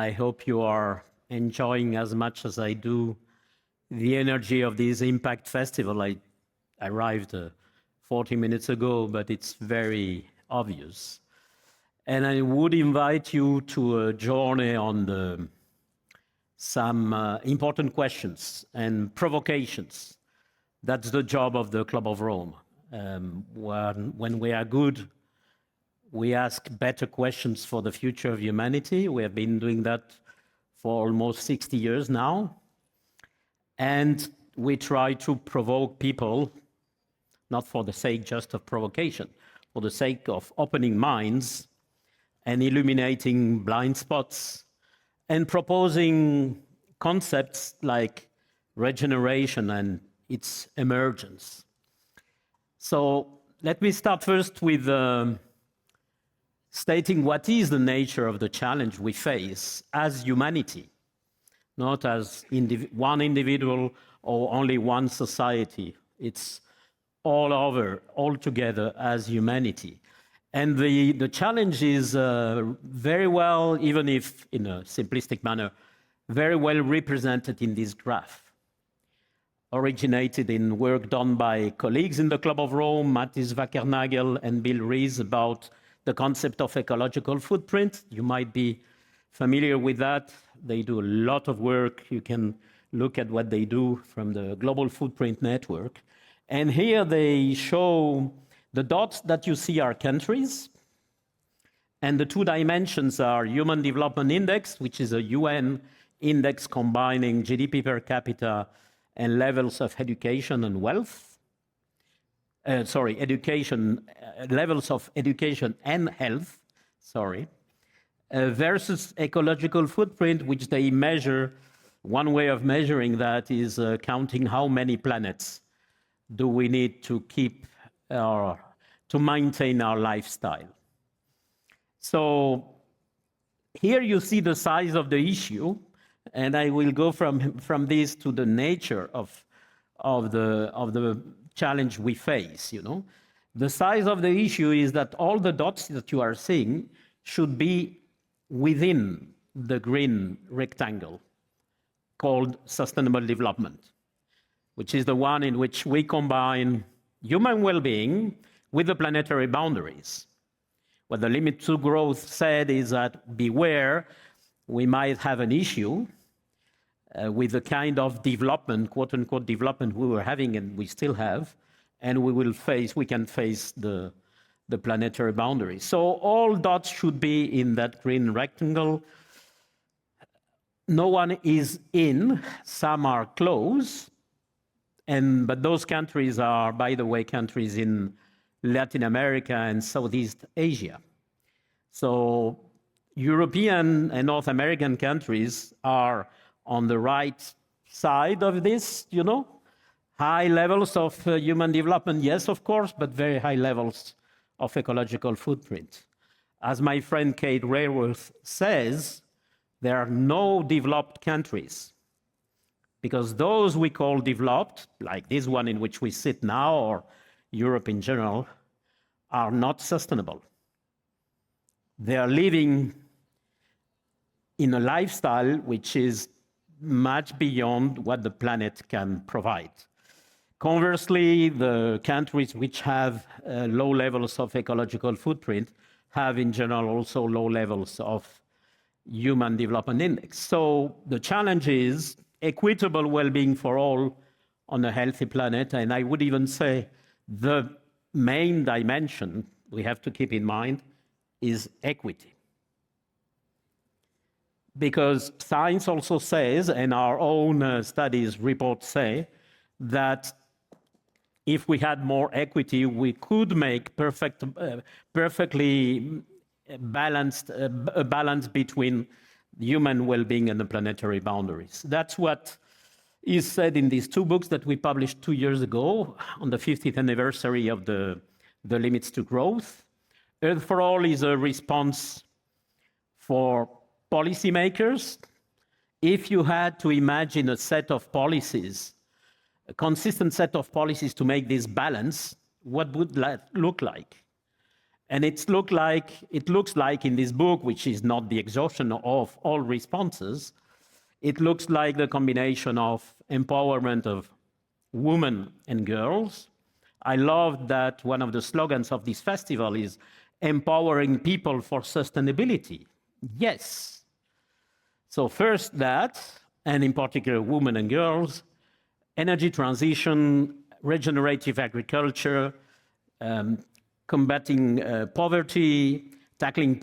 I hope you are enjoying as much as I do the energy of this Impact Festival. I arrived 40 minutes ago, but it's very obvious. And I would invite you to a journey on some important questions and provocations. That's the job of the Club of Rome. When we are good, we ask better questions for the future of humanity. We have been doing that for almost 60 years now. And we try to provoke people, not for the sake just of provocation, for the sake of opening minds and illuminating blind spots and proposing concepts like regeneration and its emergence. So let me start first with stating what is the nature of the challenge we face as humanity, not as one individual or only one society. It's all over, all together as humanity. And the challenge is very well, even if in a simplistic manner, very well represented in this graph. Originated in work done by colleagues in the Club of Rome, Mathis Wackernagel and Bill Rees, about the concept of ecological footprint. You might be familiar with that. They do a lot of work. You can look at what they do from the Global Footprint Network. And here they show the dots that you see are countries. And the two dimensions are Human Development Index, which is a UN index combining GDP per capita and levels of education and wealth. Levels of education and health, versus ecological footprint, which they measure. One way of measuring that is counting how many planets do we need to keep to maintain our lifestyle. So here you see the size of the issue, and I will go from this to the nature of the challenge we face. The size of the issue is that all the dots that you are seeing should be within the green rectangle called sustainable development, which is the one in which we combine human well-being with the planetary boundaries. What the limit to growth said is that beware, we might have an issue with the kind of development, quote unquote development we were having and we still have, and we can face the planetary boundaries. So all dots should be in that green rectangle. No one is in, some are close, but those countries are, by the way, countries in Latin America and Southeast Asia. So European and North American countries are on the right side of this, high levels of human development, yes, of course, but very high levels of ecological footprint. As my friend Kate Raworth says, there are no developed countries, because those we call developed, like this one in which we sit now, or Europe in general, are not sustainable. They are living in a lifestyle which is much beyond what the planet can provide. Conversely, the countries which have low levels of ecological footprint have in general also low levels of human development index. So the challenge is equitable well-being for all on a healthy planet, and I would even say the main dimension we have to keep in mind is equity. Because science also says, and our own studies reports say, that if we had more equity, we could make perfectly balanced a balance between human well-being and the planetary boundaries. That's what is said in these two books that we published 2 years ago on the 50th anniversary of the Limits to Growth. Earth for All is a response for policymakers. If you had to imagine a set of policies, a consistent set of policies to make this balance, what would that look like? And it looks like in this book, which is not the exhaustion of all responses, it looks like the combination of empowerment of women and girls. I love that one of the slogans of this festival is empowering people for sustainability. Yes. So first that, and in particular women and girls, energy transition, regenerative agriculture, combating poverty, tackling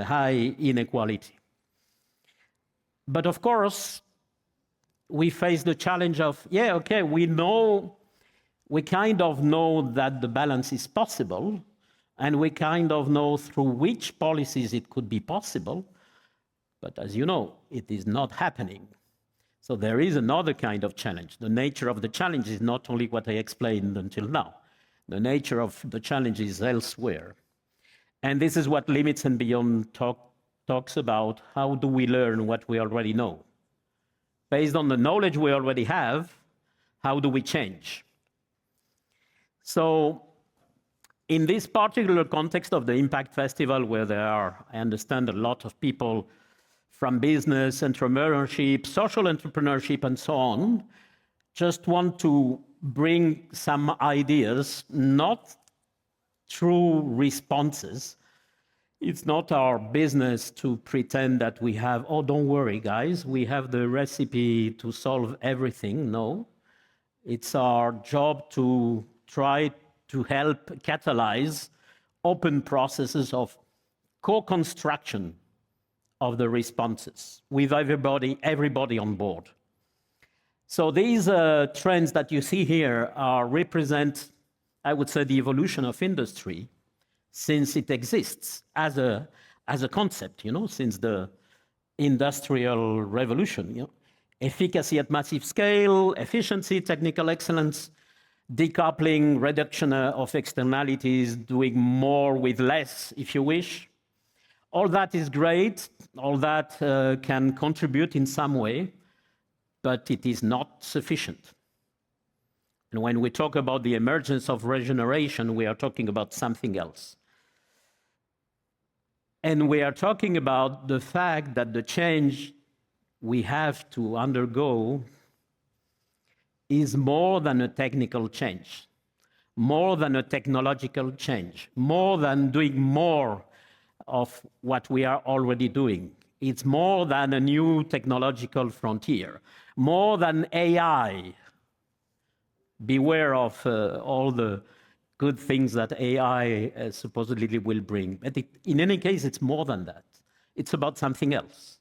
high inequality. But of course, we face the challenge of, we kind of know that the balance is possible, and we kind of know through which policies it could be possible, but as you know, it is not happening. So there is another kind of challenge. The nature of the challenge is not only what I explained until now. The nature of the challenge is elsewhere. And this is what Limits and Beyond talks about. How do we learn what we already know? Based on the knowledge we already have, how do we change? So in this particular context of the Impact Festival, where there are, I understand, a lot of people from business, entrepreneurship, social entrepreneurship, and so on, just want to bring some ideas, not true responses. It's not our business to pretend that we have, oh, don't worry, guys, we have the recipe to solve everything. No, it's our job to try to help catalyze open processes of co-construction of the responses with everybody on board. So these trends that you see here represent, I would say, the evolution of industry since it exists as a concept, since the Industrial Revolution. Efficacy at massive scale, efficiency, technical excellence, decoupling, reduction of externalities, doing more with less, if you wish. All that is great. All that can contribute in some way, but it is not sufficient. And when we talk about the emergence of regeneration, we are talking about something else. And we are talking about the fact that the change we have to undergo is more than a technical change, more than a technological change, more than doing more of what we are already doing. It's more than a new technological frontier, more than AI. Beware of all the good things that AI supposedly will bring. But in any case, it's more than that. It's about something else.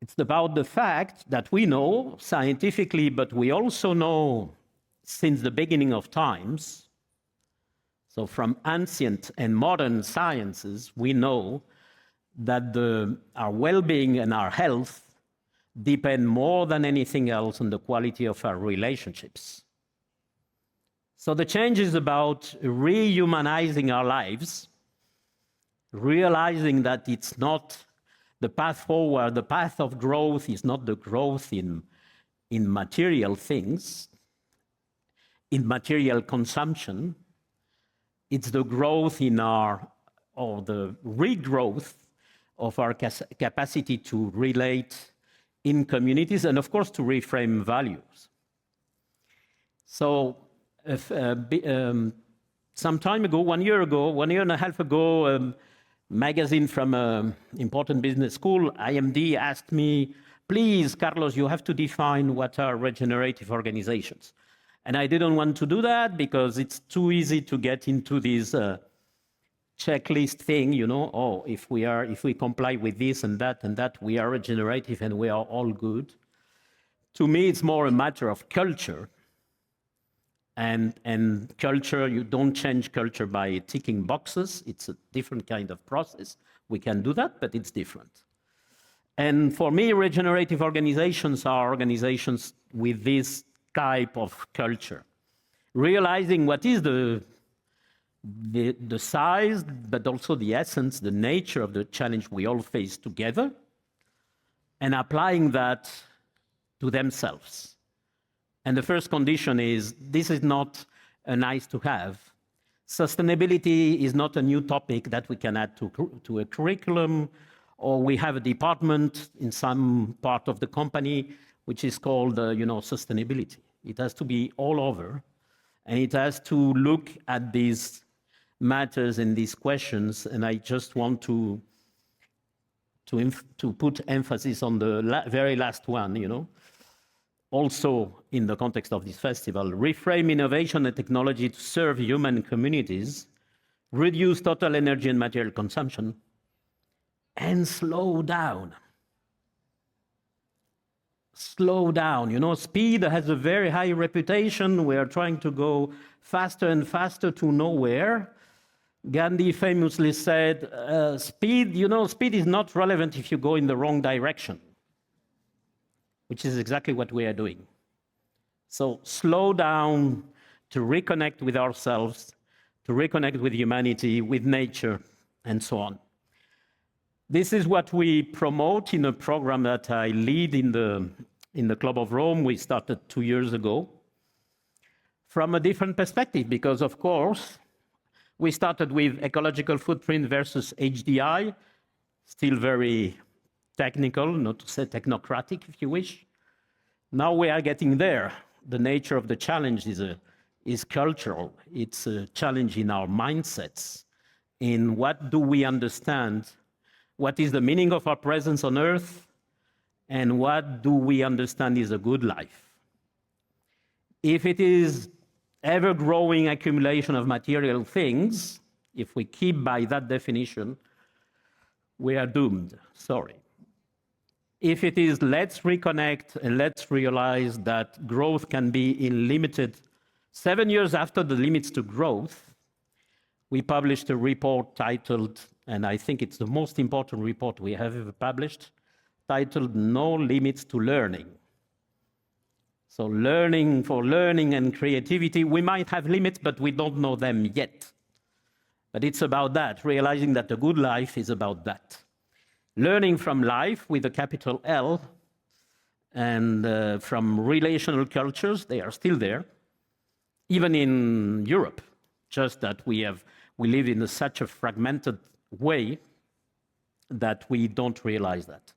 It's about the fact that we know scientifically, but we also know since the beginning of times, so from ancient and modern sciences, we know that our well-being and our health depend more than anything else on the quality of our relationships. So the change is about rehumanizing our lives, realizing that it's not the path forward, the path of growth is not the growth in material things, in material consumption. It's the growth or the regrowth of our capacity to relate in communities and, of course, to reframe values. So some time ago, 1 year and a half ago, a magazine from an important business school, IMD, asked me, please, Carlos, you have to define what are regenerative organizations. And I didn't want to do that because it's too easy to get into this checklist thing, if we comply with this and that, we are regenerative and we are all good. To me, it's more a matter of culture. And culture, you don't change culture by ticking boxes. It's a different kind of process. We can do that, but it's different. And for me, regenerative organizations are organizations with this type of culture, realizing what is the size, but also the essence, the nature of the challenge we all face together, and applying that to themselves. And the first condition is, this is not a nice to have. Sustainability is not a new topic that we can add to a curriculum, or we have a department in some part of the company which is called, sustainability. It has to be all over, and it has to look at these matters and these questions. And I just want to put emphasis on the very last one, also in the context of this festival: reframe innovation and technology to serve human communities, reduce total energy and material consumption, and slow down. Slow down. Speed has a very high reputation. We are trying to go faster and faster to nowhere. Gandhi famously said, speed is not relevant if you go in the wrong direction, which is exactly what we are doing. So slow down to reconnect with ourselves, to reconnect with humanity, with nature, and so on. This is what we promote in a program that I lead in the Club of Rome. We started 2 years ago from a different perspective, because, of course, we started with ecological footprint versus HDI, still very technical, not to say technocratic, if you wish. Now we are getting there. The nature of the challenge is cultural. It's a challenge in our mindsets, in what do we understand, what is the meaning of our presence on Earth, and what do we understand is a good life. If it is ever-growing accumulation of material things, if we keep by that definition, we are doomed. Sorry. If it is let's reconnect and let's realize that growth can be unlimited, 7 years after the limits to growth, we published a report titled, and I think it's the most important report we have ever published, titled No Limits to Learning. So for learning and creativity, we might have limits, but we don't know them yet. But it's about that, realizing that a good life is about that. Learning from life with a capital L, and from relational cultures, they are still there, even in Europe, just that we live in such a fragmented way that we don't realize that.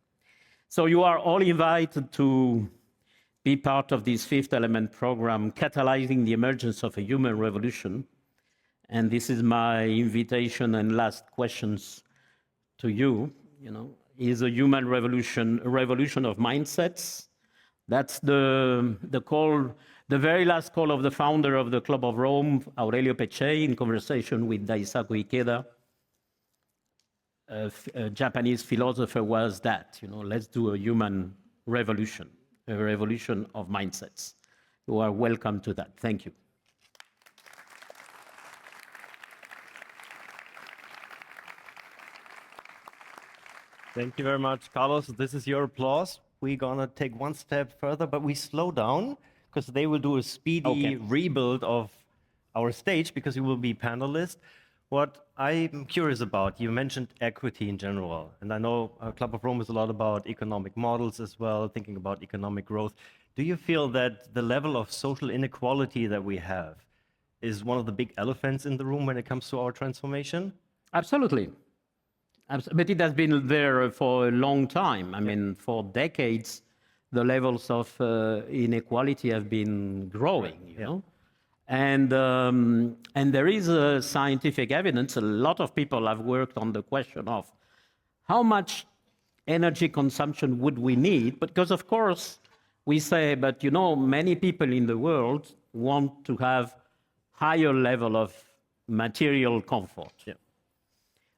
So you are all invited to be part of this fifth element program, catalyzing the emergence of a human revolution. And this is my invitation and last questions to you. Is a human revolution a revolution of mindsets? That's the call, the very last call of the founder of the Club of Rome, Aurelio Peccei, in conversation with Daisaku Ikeda, a Japanese philosopher, was that, let's do a human revolution, a revolution of mindsets. You are welcome to that. Thank you. Thank you very much, Carlos. This is your applause. We're going to take one step further, but we slow down because they will do a speedy rebuild of our stage because you will be panelists. What I'm curious about, you mentioned equity in general, and I know Club of Rome is a lot about economic models as well, thinking about economic growth. Do you feel that the level of social inequality that we have is one of the big elephants in the room when it comes to our transformation? Absolutely. But it has been there for a long time. I mean, for decades, the levels of inequality have been growing, you know? And there is scientific evidence. A lot of people have worked on the question of how much energy consumption would we need? Because, of course, we say, but, many people in the world want to have higher level of material comfort. Yeah.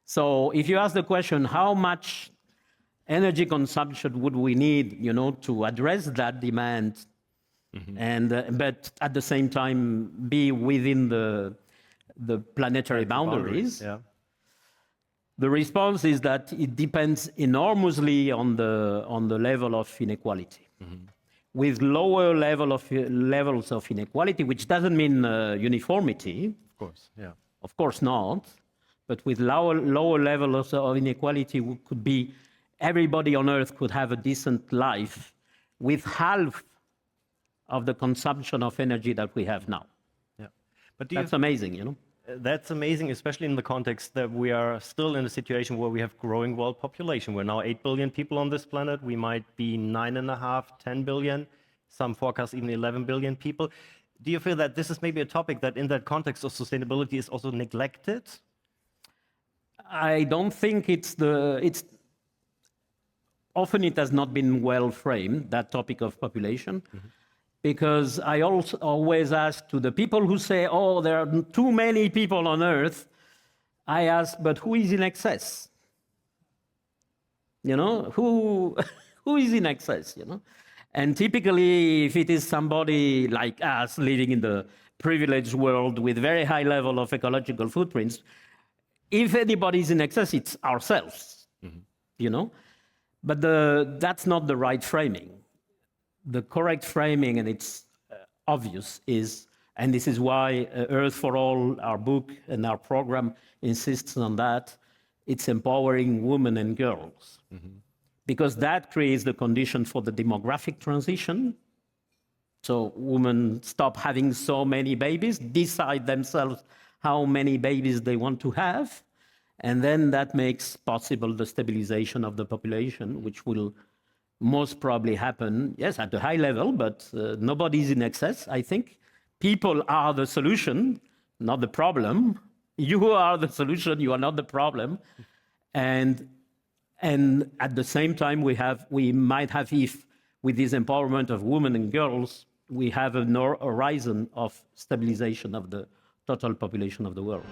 So if you ask the question, how much energy consumption would we need, to address that demand, and but at the same time be within the planetary boundaries? Yeah. The response is that it depends enormously on the level of inequality. With lower levels of inequality, which doesn't mean uniformity. Of course, yeah. Of course not. But with lower levels of inequality, could be everybody on Earth could have a decent life with half of the consumption of energy that we have now. Yeah, but that's amazing, that's amazing, especially in the context that we are still in a situation where we have growing world population. We're now 8 billion people on this planet. We might be 9.5, 10 billion. Some forecasts even 11 billion people. Do you feel that this is maybe a topic that in that context of sustainability is also neglected? I don't think it's often it has not been well framed, that topic of population. Because I also always ask to the people who say, oh, there are too many people on Earth, I ask, but who is in excess? You know, who is in excess, you know? And typically, if it is somebody like us living in the privileged world with very high level of ecological footprints, if anybody is in excess, it's ourselves, you know? But that's not the right framing. The correct framing, and it's obvious, is, and this is why Earth for All, our book and our program insists on that, it's empowering women and girls. Because that creates the condition for the demographic transition. So women stop having so many babies, decide themselves how many babies they want to have, and then that makes possible the stabilization of the population, which will most probably happen, yes, at a high level, but nobody's in excess, I think. People are the solution, not the problem. You are the solution, you are not the problem. And at the same time, we might have, if with this empowerment of women and girls, we have a horizon of stabilization of the total population of the world.